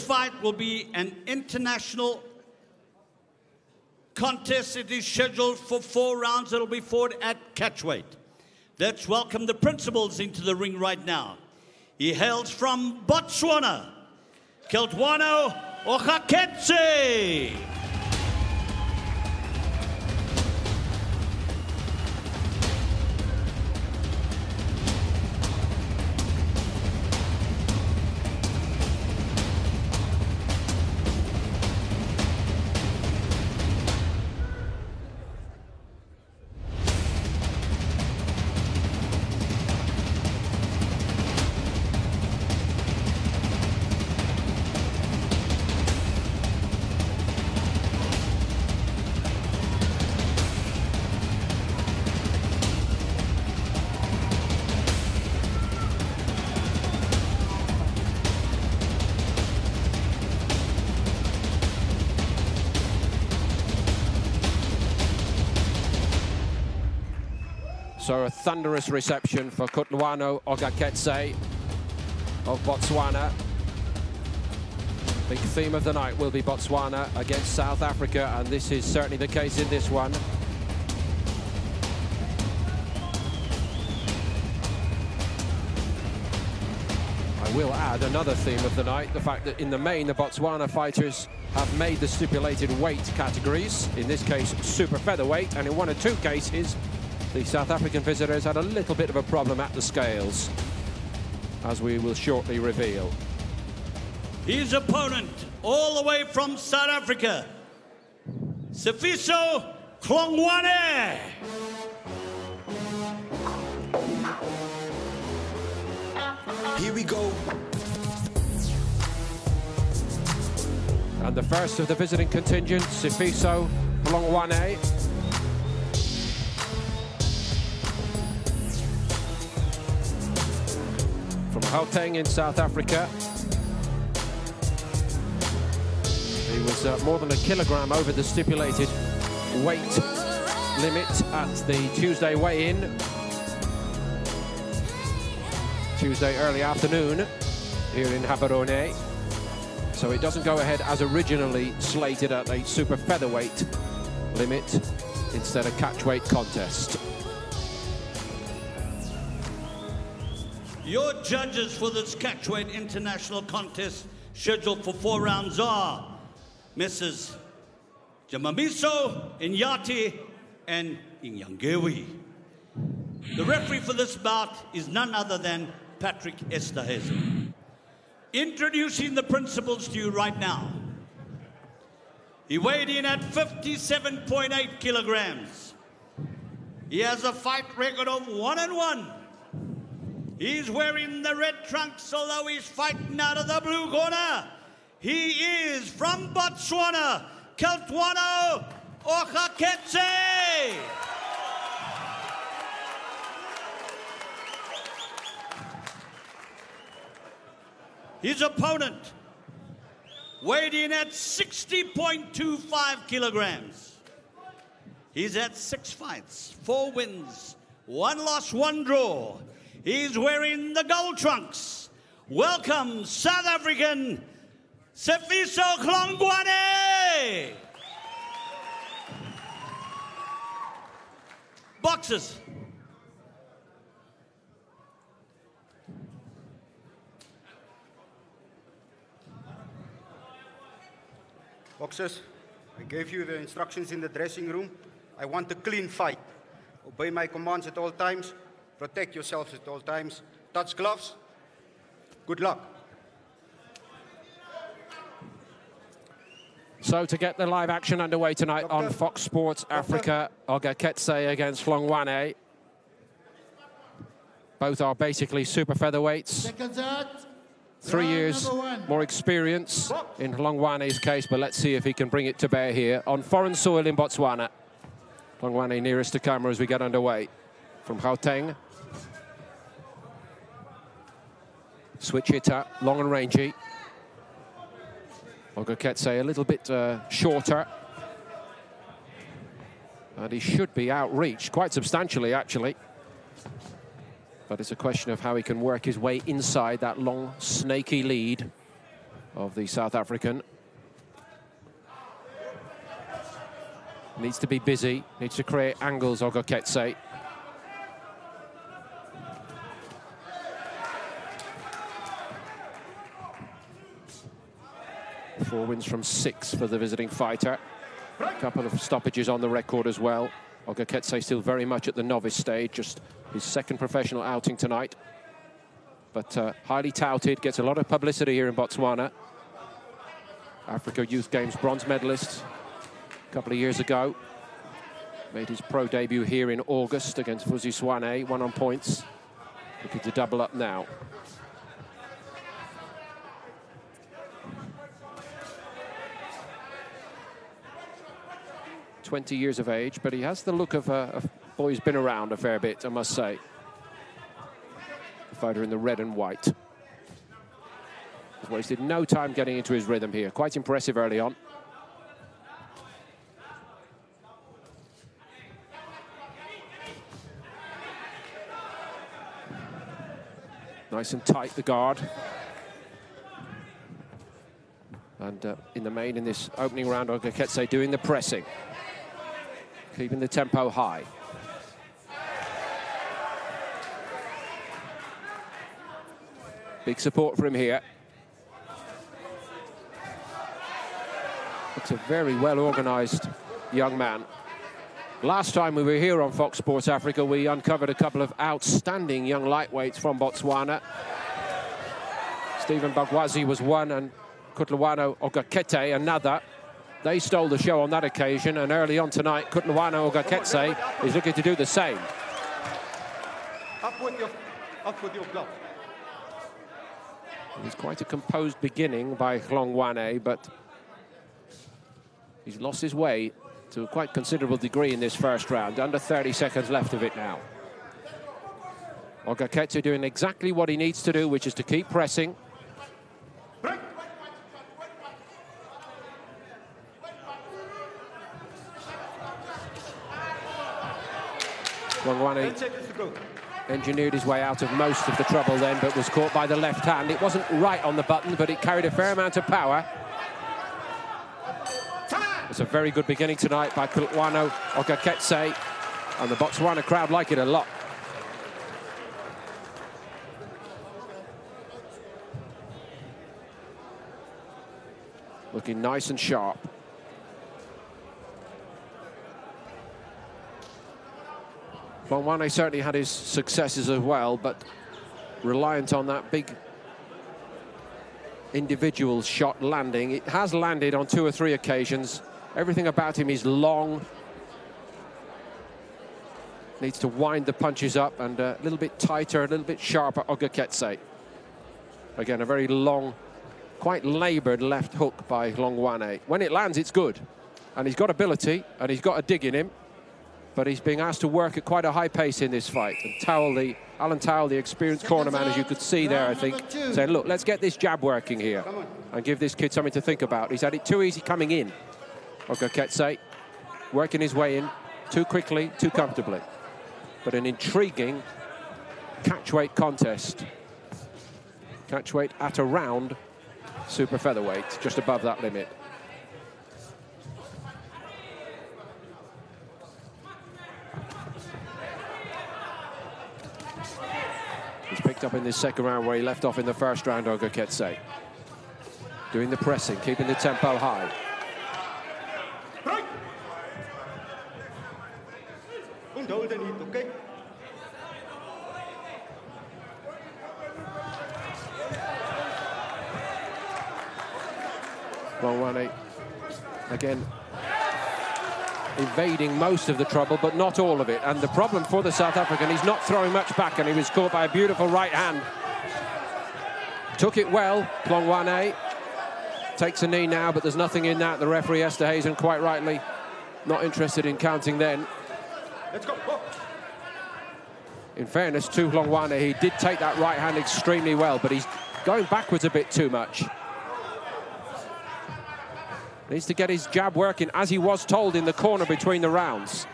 fight will be an international contest. It is scheduled for 4 rounds. It'll be fought at catchweight. Let's welcome the principals into the ring right now. He hails from Botswana, Kutlwano Ogaketse. So a thunderous reception for Kutlwano Ogaketse of Botswana. Big theme of the night will be Botswana against South Africa, and this is certainly the case in this one. I will add another theme of the night, the fact that in the main the Botswana fighters have made the stipulated weight categories, in this case super featherweight, and in 1 or 2 cases the South African visitors had a little bit of a problem at the scales, as we will shortly reveal. His opponent, all the way from South Africa, Sifiso Hlongwane. Here we go. And the first of the visiting contingent, Sifiso Hlongwane. From Gaborone in South Africa. He was more than a kilogram over the stipulated weight limit at the Tuesday weigh-in. Tuesday early afternoon here in Gaborone. So it doesn't go ahead as originally slated at a super featherweight limit, instead a catchweight contest. Your judges for this catchweight international contest scheduled for 4 rounds are Mrs. Jamamiso, Inyati, and Inyangewi. The referee for this bout is none other than Patrick Esterhazy. Introducing the principals to you right now. He weighed in at 57.8 kilograms. He has a fight record of 1-1. He's wearing the red trunks, although he's fighting out of the blue corner. He is from Botswana, Kutlwano Ogaketse. His opponent weighed in at 60.25 kilograms. He's had 6 fights, 4 wins, 1 loss, 1 draw. He's wearing the gold trunks. Welcome, South African Sifiso Hlongwane. Boxers. Boxers, I gave you the instructions in the dressing room. I want a clean fight. Obey my commands at all times. Protect yourselves at all times. Touch gloves. Good luck. So to get the live action underway tonight on Fox Sports Africa, Ogaketse against Hlongwane. Both are basically super featherweights. 3 years more experience in Hlongwane's case, but let's see if he can bring it to bear here on foreign soil in Botswana. Hlongwane nearest to camera as we get underway. From Gauteng. Switch hitter, long and rangy. Ogaketse a little bit shorter. And he should be outreached, quite substantially actually. But it's a question of how he can work his way inside that long, snaky lead. of the South African. Needs to be busy, needs to create angles, Ogaketse. Four wins from 6 for the visiting fighter. A couple of stoppages on the record as well. Ogaketse still very much at the novice stage, just his second professional outing tonight. But highly touted, gets a lot of publicity here in Botswana. Africa Youth Games bronze medalist a couple of years ago. Made his pro debut here in August against Fuzi Swane, won on points. Looking to double up now. "20 years of age, but he has the look of a boy who's been around a fair bit, I must say. The fighter in the red and white. He's wasted no time getting into his rhythm here. Quite impressive early on. Nice and tight, the guard. And in the main, in this opening round, Ogaketse doing the pressing. Keeping the tempo high. Big support for him here. It's a very well-organised young man. Last time we were here on Fox Sports Africa, we uncovered a couple of outstanding young lightweights from Botswana. Stephen Bagwazi was one, and Kutlwano Ogaketse another. They stole the show on that occasion, and early on tonight, Kutlwano Ogaketse is looking to do the same. Up with your glove. It was quite a composed beginning by Hlongwane, but he's lost his way to a quite considerable degree in this first round. Under 30 seconds left of it now. Ogaketse doing exactly what he needs to do, which is to keep pressing. Hlongwane engineered his way out of most of the trouble then, but was caught by the left hand. It wasn't right on the button, but it carried a fair amount of power. It's a very good beginning tonight by Kutlwano Ogaketse, and the Botswana crowd like it a lot. Looking nice and sharp. Hlongwane certainly had his successes as well, but reliant on that big individual shot landing. It has landed on 2 or 3 occasions. Everything about him is long. Needs to wind the punches up, and a little bit tighter, a little bit sharper, Ogaketse. Again, a very long, quite laboured left hook by Hlongwane. When it lands, it's good. And he's got ability, and he's got a dig in him. But he's being asked to work at quite a high pace in this fight. And Alan Towell, the experienced cornerman, as you could see there, I think, saying, look, let's get this jab working here and give this kid something to think about. He's had it too easy coming in. Ogaketse working his way in too quickly, too comfortably. But an intriguing catchweight contest. Catchweight at around super featherweight, just above that limit. He's picked up in this second round where he left off in the first round, Ogaketse. Doing the pressing, keeping the tempo high. Hlongwane, again, evading most of the trouble, but not all of it. And the problem for the South African, he's not throwing much back, and he was caught by a beautiful right hand. Took it well, Hlongwane. Takes a knee now, but there's nothing in that. The referee, Esterhazen, quite rightly not interested in counting then. Let's go. Go. In fairness to Hlongwane, he did take that right hand extremely well, but he's going backwards a bit too much. Needs to get his jab working, as he was told in the corner between the rounds.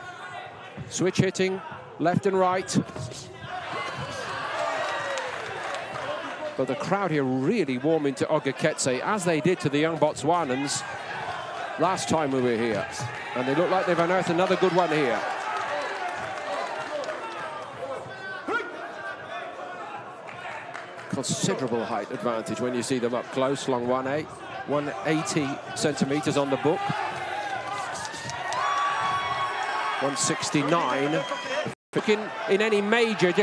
Switch hitting, left and right. But the crowd here really warming to Ogaketse, as they did to the young Botswanans last time we were here. And they look like they've unearthed another good one here. Considerable height advantage when you see them up close. Hlongwane, 180 centimetres on the book. 169. In any major...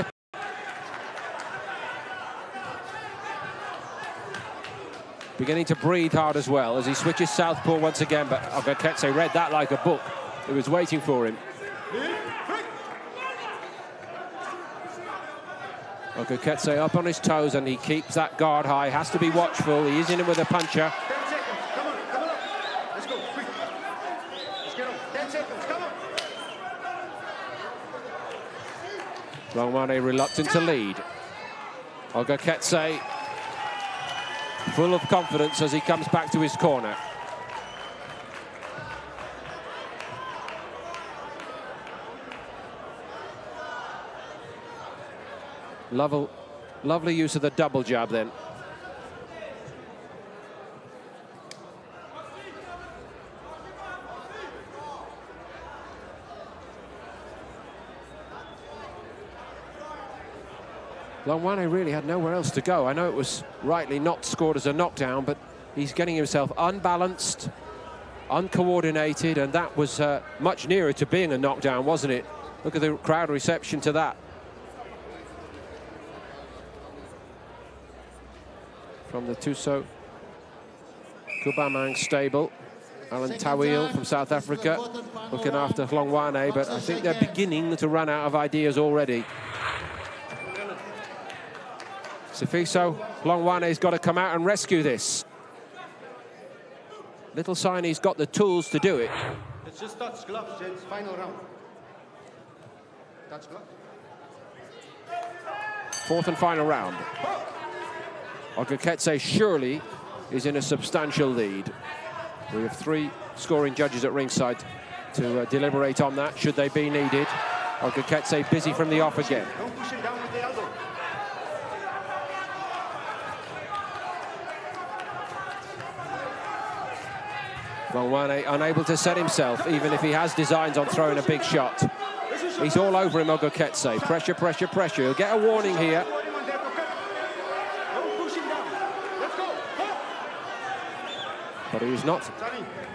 Beginning to breathe hard as well as he switches southpaw once again, but Ogaketse read that like a book. It was waiting for him. Ogaketse up on his toes, and he keeps that guard high. Has to be watchful. He is in with a puncher. 10 seconds. Come on. Let's go. Quick. Let's get on. 10 seconds. Come on. Hlongwane reluctant to lead. Ogaketse full of confidence as he comes back to his corner. Lovely use of the double jab then. Hlongwane really had nowhere else to go. I know it was rightly not scored as a knockdown, but he's getting himself unbalanced, uncoordinated, and that was much nearer to being a knockdown, wasn't it? Look at the crowd reception to that. From the Tuso Kubamang stable, Alan Tawil from South Africa looking after Hlongwane, but I think they're beginning to run out of ideas already. Sifiso Hlongwane's got to come out and rescue this. Little sign he's got the tools to do it. It's just touch gloves, gents. Final round. Touch gloves. Fourth and final round. Ogaketse surely is in a substantial lead. We have 3 scoring judges at ringside to deliberate on that, should they be needed. Ogaketse busy from the off again. Don't push him down with the elbow. Hlongwane unable to set himself, even if he has designs on throwing a big shot. He's all over him, Ogaketse. Pressure, pressure, pressure. He'll get a warning here. But he's not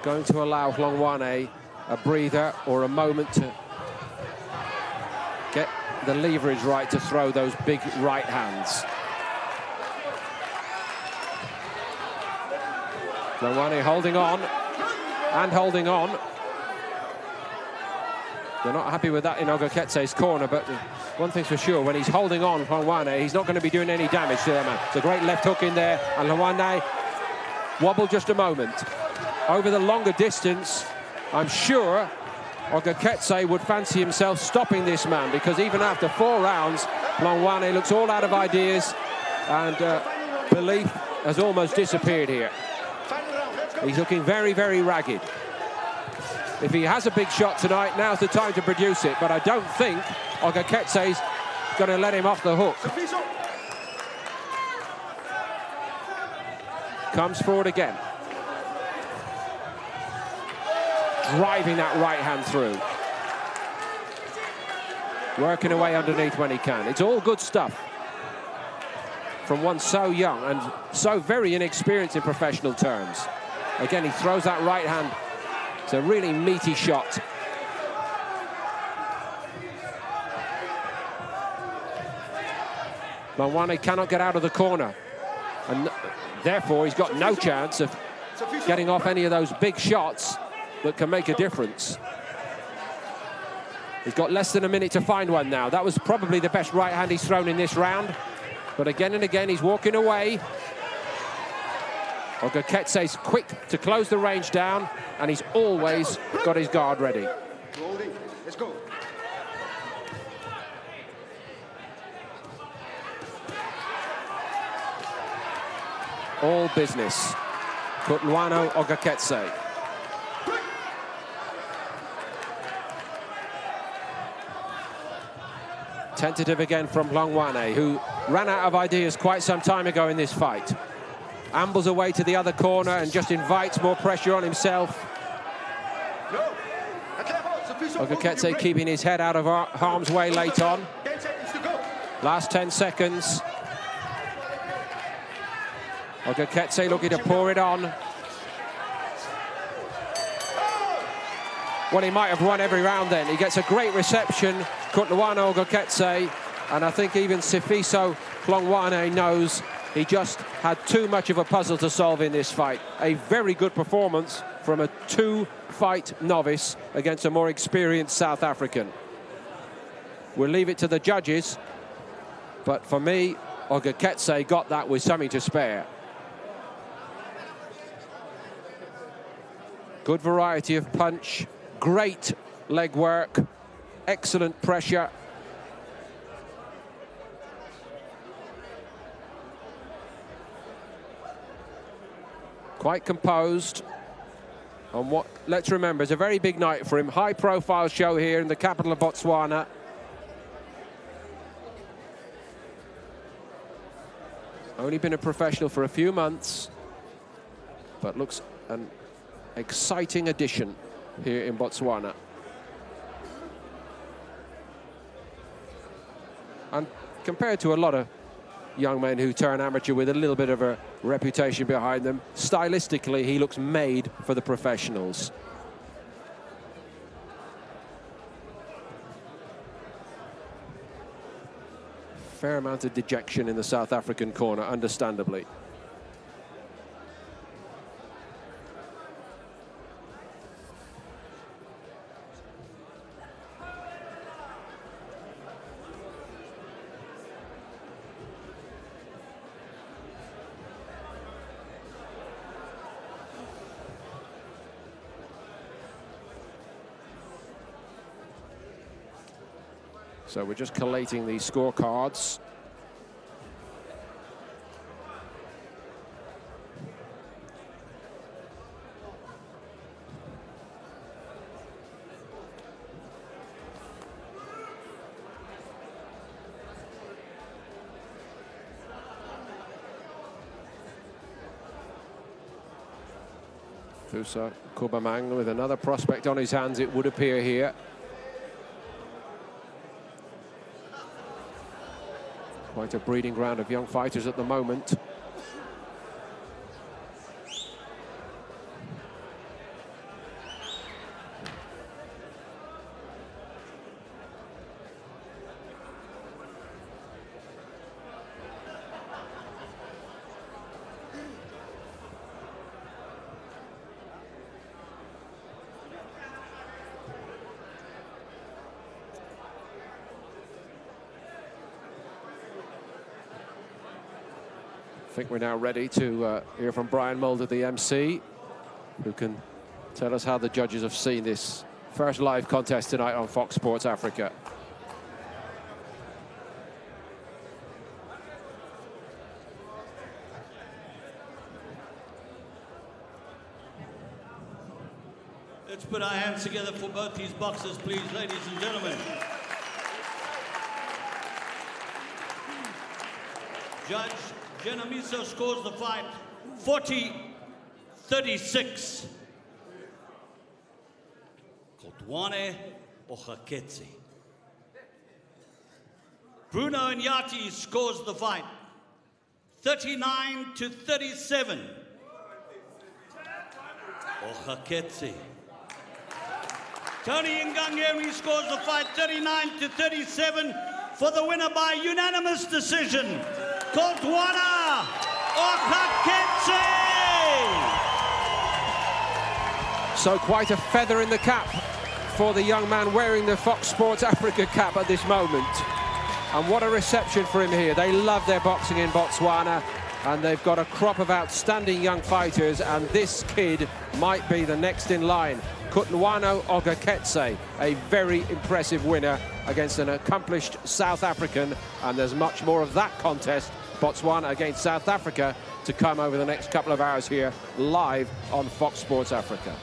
going to allow Hlongwane a breather or a moment to get the leverage right to throw those big right hands. Hlongwane holding on and holding on. They're not happy with that in Ogaketse's corner, but one thing's for sure, when he's holding on, Hlongwane, he's not going to be doing any damage to their man. It's a great left hook in there, and Hlongwane wobbled just a moment. Over the longer distance, I'm sure Ogaketse would fancy himself stopping this man, because even after 4 rounds, Hlongwane looks all out of ideas, and belief has almost disappeared here. He's looking very, very ragged. If he has a big shot tonight, now's the time to produce it, but I don't think Ogaketse's going to let him off the hook. Comes forward again. Driving that right hand through. Working away underneath when he can. It's all good stuff from one so young and so very inexperienced in professional terms. Again, he throws that right hand. It's a really meaty shot. Hlongwane cannot get out of the corner, and therefore he's got no chance of getting off any of those big shots that can make a difference. He's got less than a minute to find one now. That was probably the best right hand he's thrown in this round, but again and again he's walking away. Ogaketse's quick to close the range down, and he's always got his guard ready. Let's go. All business. Kutlwano Ogaketse. Tentative again from Hlongwane, who ran out of ideas quite some time ago in this fight. Ambles away to the other corner and just invites more pressure on himself. Ogaketse keeping his head out of harm's way late on. Last 10 seconds. Ogaketse looking to pour it on. Well, he might have won every round then. He gets a great reception, Kutlwano Ogaketse, and I think even Sifiso Hlongwane knows he just had too much of a puzzle to solve in this fight. A very good performance from a two-fight novice against a more experienced South African. We'll leave it to the judges, but for me, Ogaketse got that with something to spare. Good variety of punch, great leg work, excellent pressure. Quite composed on what, let's remember, is a very big night for him. High-profile show here in the capital of Botswana. Only been a professional for a few months, but looks an exciting addition here in Botswana. And compared to a lot of young men who turn amateur with a little bit of a reputation behind them, stylistically he looks made for the professionals. Fair amount of dejection in the South African corner, understandably. So we're just collating these scorecards. Fusa Kubamang with another prospect on his hands, it would appear here. Quite a breeding ground of young fighters at the moment. I think we're now ready to hear from Brian Mulder, the MC, who can tell us how the judges have seen this first live contest tonight on Fox Sports Africa. Let's put our hands together for both these boxers, please, ladies and gentlemen. Judge Genamiso scores the fight 40-36. Kutlwano Ogaketse. Bruno Nyati scores the fight 39-37. Ogaketse. Tony Ngangeri scores the fight 39-37 for the winner by unanimous decision. Kutlwano Ogaketse! So quite a feather in the cap for the young man wearing the Fox Sports Africa cap at this moment. And what a reception for him here. They love their boxing in Botswana, and they've got a crop of outstanding young fighters, and this kid might be the next in line. Kutlwano Ogaketse, a very impressive winner against an accomplished South African, and there's much more of that contest, Botswana against South Africa, to come over the next couple of hours here live on Fox Sports Africa.